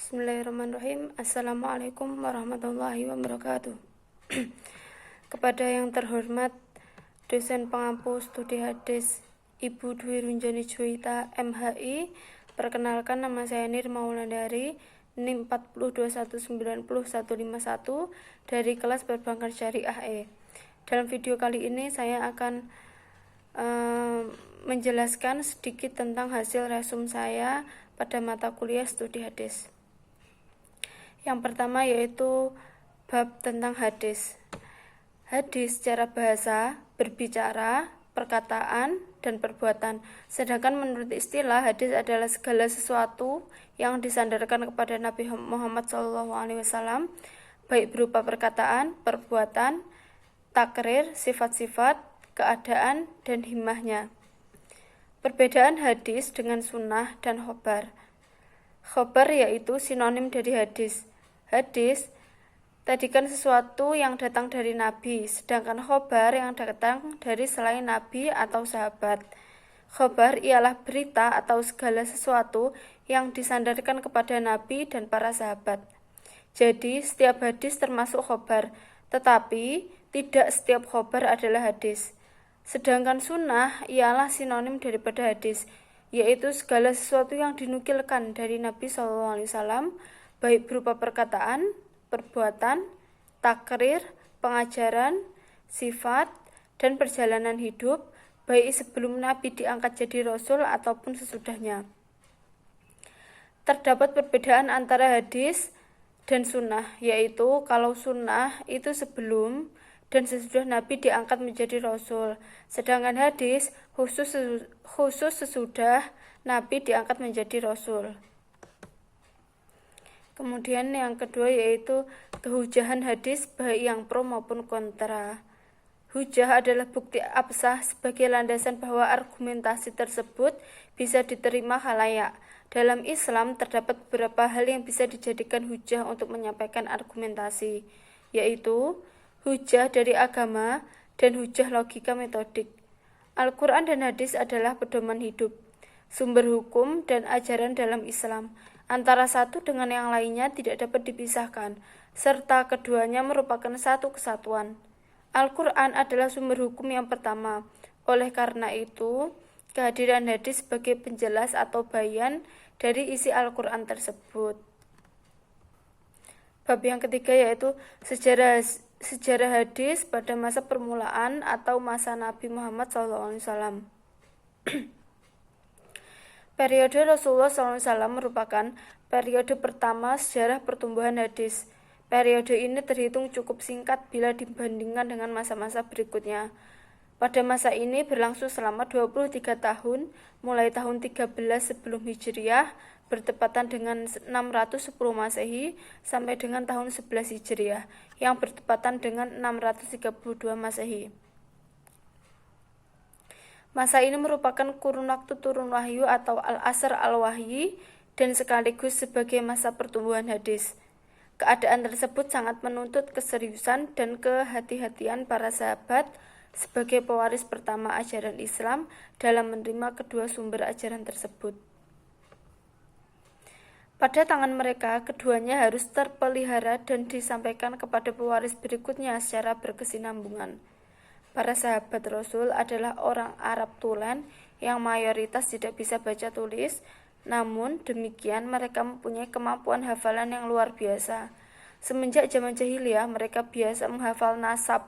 Bismillahirrahmanirrahim. Assalamualaikum warahmatullahi wabarakatuh. Kepada yang terhormat dosen pengampu studi hadis Ibu Dwi Runjani Juwita MHI, perkenalkan nama saya Nirma Wulandari, NIM 402190151 dari kelas Perbankan Syariah E. Dalam video kali ini saya akan menjelaskan sedikit tentang hasil resum saya pada mata kuliah studi hadis. Yang pertama yaitu bab tentang hadis. Hadis secara bahasa, berbicara, perkataan, dan perbuatan. Sedangkan menurut istilah, hadis adalah segala sesuatu yang disandarkan kepada Nabi Muhammad SAW, baik berupa perkataan, perbuatan, takrir, sifat-sifat, keadaan, dan himmahnya. Perbedaan hadis dengan sunnah dan khobar. Khobar yaitu sinonim dari hadis. Hadis tadi kan sesuatu yang datang dari Nabi, sedangkan khobar yang datang dari selain Nabi atau sahabat. Khobar ialah berita atau segala sesuatu yang disandarkan kepada Nabi dan para sahabat. Jadi setiap hadis termasuk khobar, tetapi tidak setiap khobar adalah hadis. Sedangkan sunnah ialah sinonim daripada hadis, yaitu segala sesuatu yang dinukilkan dari Nabi SAW, baik berupa perkataan, perbuatan, takrir, pengajaran, sifat, dan perjalanan hidup, baik sebelum Nabi diangkat jadi Rasul ataupun sesudahnya. Terdapat perbedaan antara hadis dan sunnah, yaitu kalau sunnah itu sebelum dan sesudah Nabi diangkat menjadi Rasul, sedangkan hadis khusus sesudah Nabi diangkat menjadi Rasul. Kemudian yang kedua yaitu kehujahan hadis baik yang pro maupun kontra. Hujah adalah bukti absah sebagai landasan bahwa argumentasi tersebut bisa diterima khalayak. Dalam Islam terdapat beberapa hal yang bisa dijadikan hujah untuk menyampaikan argumentasi, yaitu hujah dari agama dan hujah logika metodik. Al-Quran dan hadis adalah pedoman hidup, sumber hukum dan ajaran dalam Islam. Antara satu dengan yang lainnya tidak dapat dipisahkan, serta keduanya merupakan satu kesatuan. Al-Quran adalah sumber hukum yang pertama. Oleh karena itu, kehadiran hadis sebagai penjelas atau bayan dari isi Al-Quran tersebut. Bab yang ketiga yaitu sejarah hadis pada masa permulaan atau masa Nabi Muhammad SAW. Periode Rasulullah SAW merupakan periode pertama sejarah pertumbuhan hadis. Periode ini terhitung cukup singkat bila dibandingkan dengan masa-masa berikutnya. Pada masa ini berlangsung selama 23 tahun, mulai tahun 13 sebelum Hijriah, bertepatan dengan 610 Masehi, sampai dengan tahun 11 Hijriah, yang bertepatan dengan 632 Masehi. Masa ini merupakan kurun waktu turun wahyu atau al-asr al-wahyi dan sekaligus sebagai masa pertumbuhan hadis. Keadaan tersebut sangat menuntut keseriusan dan kehati-hatian para sahabat sebagai pewaris pertama ajaran Islam dalam menerima kedua sumber ajaran tersebut. Pada tangan mereka, keduanya harus terpelihara dan disampaikan kepada pewaris berikutnya secara berkesinambungan. Para sahabat Rasul adalah orang Arab tulen yang mayoritas tidak bisa baca tulis, namun demikian mereka mempunyai kemampuan hafalan yang luar biasa. Semenjak zaman jahiliyah, mereka biasa menghafal nasab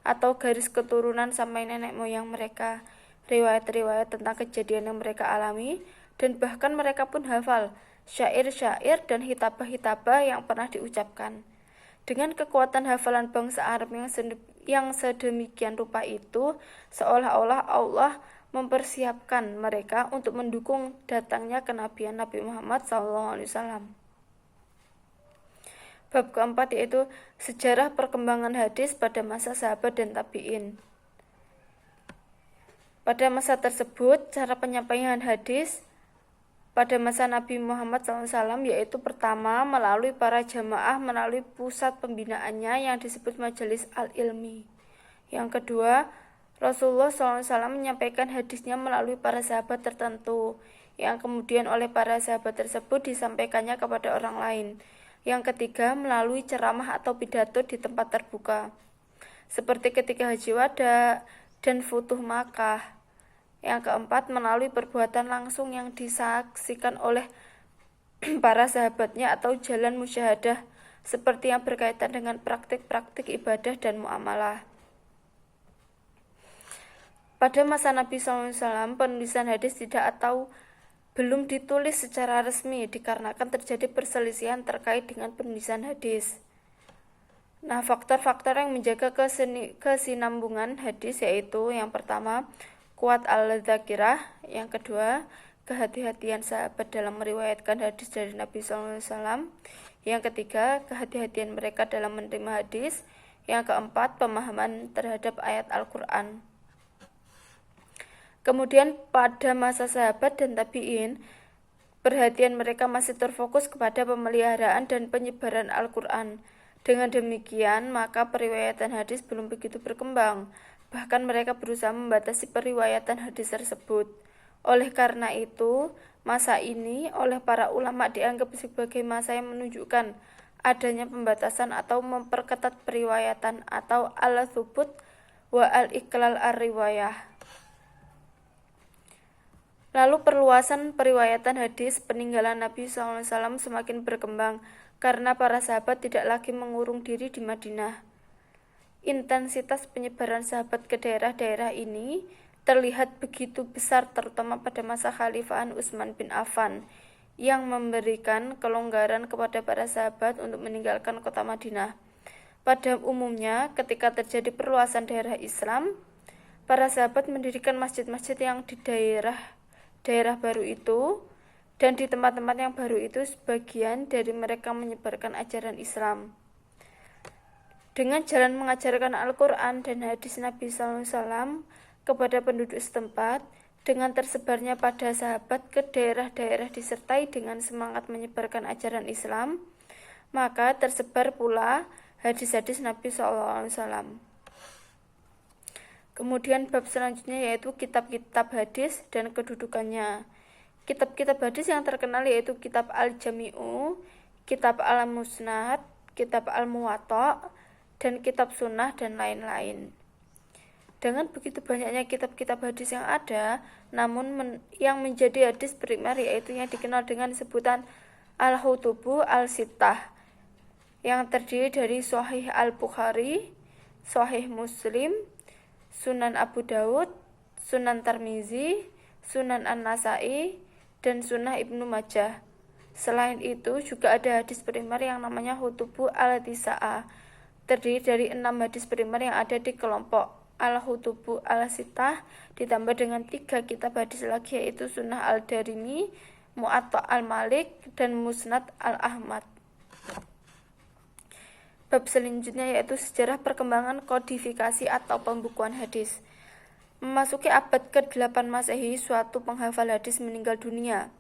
atau garis keturunan sampai nenek moyang mereka, riwayat-riwayat tentang kejadian yang mereka alami, dan bahkan mereka pun hafal syair-syair dan hitabah-hitabah yang pernah diucapkan. Dengan kekuatan hafalan bangsa Arab yang sedemikian rupa itu, seolah-olah Allah mempersiapkan mereka untuk mendukung datangnya kenabian Nabi Muhammad SAW. Bab keempat yaitu sejarah perkembangan hadis pada masa sahabat dan tabi'in. Pada masa tersebut, cara penyampaian hadis pada masa Nabi Muhammad SAW yaitu pertama melalui para jamaah melalui pusat pembinaannya yang disebut Majelis Al-Ilmi. Yang kedua, Rasulullah SAW menyampaikan hadisnya melalui para sahabat tertentu. yang kemudian oleh para sahabat tersebut disampaikannya kepada orang lain. Yang ketiga, melalui ceramah atau pidato di tempat terbuka, seperti ketika Haji Wada dan Futuh Makkah. Yang keempat, melalui perbuatan langsung yang disaksikan oleh para sahabatnya atau jalan musyahadah, seperti yang berkaitan dengan praktik-praktik ibadah dan muamalah. Pada masa Nabi SAW, penulisan hadis tidak atau belum ditulis secara resmi dikarenakan terjadi perselisihan terkait dengan penulisan hadis. Nah, faktor-faktor yang menjaga kesinambungan hadis yaitu yang pertama, kuat al-dzakirah, yang kedua, kehati-hatian sahabat dalam meriwayatkan hadis dari Nabi SAW, yang ketiga, kehati-hatian mereka dalam menerima hadis, yang keempat, pemahaman terhadap ayat Al-Quran. Kemudian pada masa sahabat dan tabi'in, perhatian mereka masih terfokus kepada pemeliharaan dan penyebaran Al-Quran. Dengan demikian, maka periwayatan hadis belum begitu berkembang. Bahkan mereka berusaha membatasi periwayatan hadis tersebut. Oleh karena itu, masa ini oleh para ulama dianggap sebagai masa yang menunjukkan adanya pembatasan atau memperketat periwayatan atau al-thubut wa al-iqlal ar-riwayah. Lalu perluasan periwayatan hadis peninggalan Nabi SAW semakin berkembang karena para sahabat tidak lagi mengurung diri di Madinah. Intensitas penyebaran sahabat ke daerah-daerah ini terlihat begitu besar terutama pada masa Khalifahan Utsman bin Affan yang memberikan kelonggaran kepada para sahabat untuk meninggalkan kota Madinah. Pada umumnya, ketika terjadi perluasan daerah Islam, para sahabat mendirikan masjid-masjid yang di daerah baru itu, dan di tempat-tempat yang baru itu sebagian dari mereka menyebarkan ajaran Islam. Dengan jalan mengajarkan Al-Quran dan hadis Nabi SAW kepada penduduk setempat, dengan tersebarnya pada sahabat ke daerah-daerah disertai dengan semangat menyebarkan ajaran Islam, maka tersebar pula hadis-hadis Nabi SAW. Kemudian bab selanjutnya yaitu kitab-kitab hadis dan kedudukannya. Kitab-kitab hadis yang terkenal yaitu kitab Al-Jami'u, kitab Al-Musnad, kitab Al-Muwatta, dan kitab Sunnah dan lain-lain. Dengan begitu banyaknya kitab-kitab hadis yang ada, namun yang menjadi hadis primer yaitu yang dikenal dengan sebutan Al-Hutubu Al-Sittah, yang terdiri dari Sahih Al-Bukhari, Sahih Muslim, Sunan Abu Daud, Sunan Tirmizi, Sunan An-Nasai, dan Sunnah Ibnu Majah. Selain itu, juga ada hadis primer yang namanya Hutubu Al-Tisa'ah, terdiri dari 6 hadis primer yang ada di kelompok Al-Hutubu Al-Sittah, ditambah dengan 3 kitab hadis lagi yaitu Sunnah Al-Darimi, Mu'atta Al-Malik, dan Musnad Al-Ahmad. Bab selanjutnya yaitu sejarah perkembangan kodifikasi atau pembukuan hadis. Memasuki abad ke-8 Masehi, suatu penghafal hadis meninggal dunia.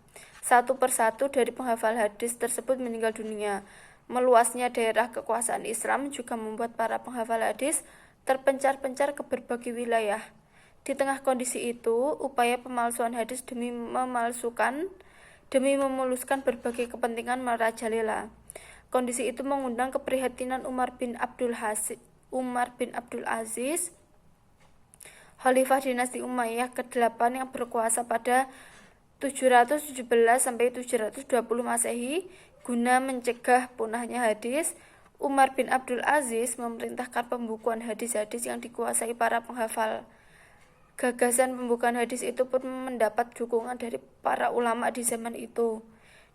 Satu persatu dari penghafal hadis tersebut meninggal dunia. Meluasnya daerah kekuasaan Islam juga membuat para penghafal hadis terpencar-pencar ke berbagai wilayah. Di tengah kondisi itu, upaya pemalsuan hadis demi memuluskan berbagai kepentingan merajalela. Kondisi itu mengundang keprihatinan Umar bin Abdul Aziz, Khalifah dinasti Umayyah ke-8 yang berkuasa pada 717 sampai 720 Masehi. Guna mencegah punahnya hadis, Umar bin Abdul Aziz memerintahkan pembukuan hadis-hadis yang dikuasai para penghafal. Gagasan pembukuan hadis itu pun mendapat dukungan dari para ulama di zaman itu.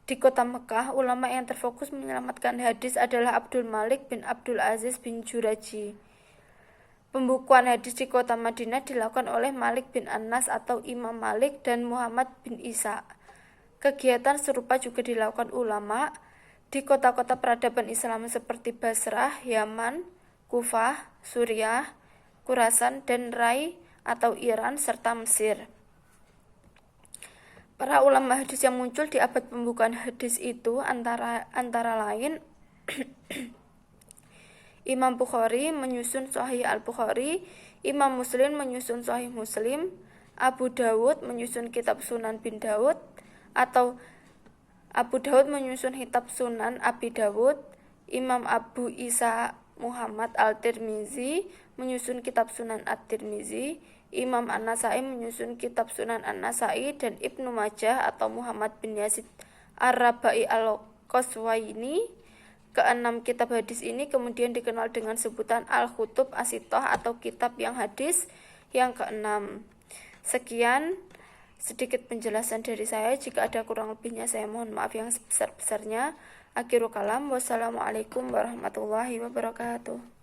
Di kota Mekah, ulama yang terfokus menyelamatkan hadis adalah Abdul Malik bin Abdul Aziz bin Juraji. Pembukuan hadis di kota Madinah dilakukan oleh Malik bin Anas atau Imam Malik dan Muhammad bin Isa. Kegiatan serupa juga dilakukan ulama di kota-kota peradaban Islam seperti Basrah, Yaman, Kufah, Suriah, Khurasan, dan Rai atau Iran, serta Mesir. Para ulama hadis yang muncul di abad pembukaan hadis itu antara lain Imam Bukhari menyusun Sahih Al-Bukhari, Imam Muslim menyusun Sahih Muslim, Abu Dawud menyusun kitab Sunan bin Daud, atau Abu Dawud menyusun kitab Sunan Abi Dawud, Imam Abu Isa Muhammad Al-Tirmizi menyusun kitab Sunan At-Tirmizi, Imam An-Nasai menyusun kitab Sunan An-Nasai, dan Ibnu Majah atau Muhammad bin Yazid Ar-Rabai Al-Qaswaini. Keenam kitab hadis ini kemudian dikenal dengan sebutan Al-Kutub As-Sittah atau kitab yang hadis yang keenam. Sekian sedikit penjelasan dari saya. Jika ada kurang lebihnya saya mohon maaf yang sebesar-besarnya. Akhirul kalam, wassalamualaikum warahmatullahi wabarakatuh.